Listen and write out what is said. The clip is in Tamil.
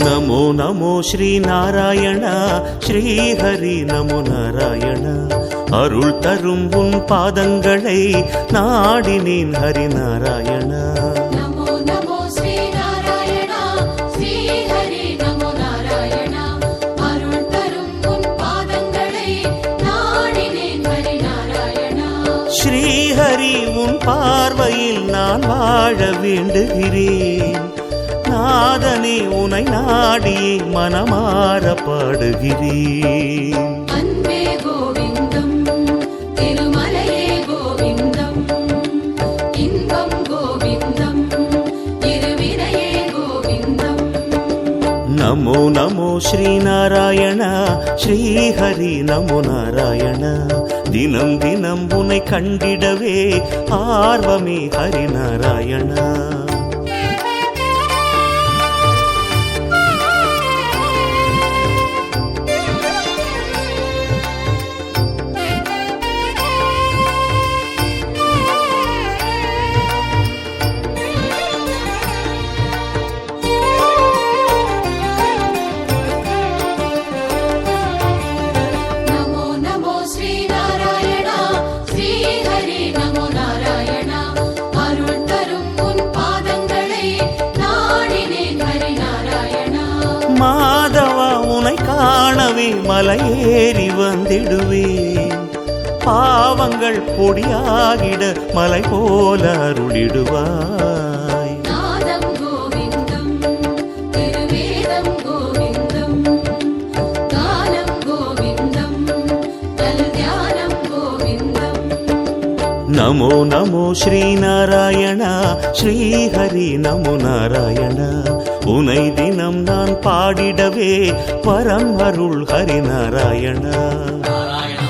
நமோ நமோ ஸ்ரீ நாராயணா ஸ்ரீஹரி நமோ நாராயண. அருள் தரும் உன் பாதங்களை நாடினேன் ஹரி நாராயணா. நமோ நமோ ஸ்ரீ நாராயணா ஸ்ரீ ஹரி நமோ நாராயணா. அருள் தரும் உன் பாதங்களை நாடினேன் ஹரி நாராயணா. ஸ்ரீஹரி உன் பார்வையில் நான் வாழ வேண்டுகிறேன். நாதனே உனை நாடியே மனமாற பாடுகிறேன். அன்பே கோவிந்தம் திருமலையே கோவிந்தம். இன்பம் கோவிந்தம் இருவினையே கோவிந்தம். நமோ நமோ ஸ்ரீ நாராயணா ஸ்ரீஹரி நமோ நாராயண. தினம் தினம் உன்னை கண்டிடவே ஆர்வமே ஹரி நாராயணா. நமோ நமோ ஸ்ரீ நாராயணா ஸ்ரீ ஹரி நமோ நாராயணா. அருள் தரும் உன் பாதங்களை நாடினேன் ஹரி நாராயணா. மாதவா உனை காணவே மலையேறி வந்திடுவேன். பாவங்கள் பொடியாகிட மலை போல அருளிடுவாய். நாதம் கோவிந்தம் திருவேதம் கோவிந்தம். கானம் கோவிந்தம் நல் தியானம் கோவிந்தம். நமோ நமோ ஸ்ரீ நாராயணா ஸ்ரீஹரி நமோ நாராயண. உனை தினம் நான் பாடிடவே வரம் அருள் ஹரி நாராயணா. நாராயண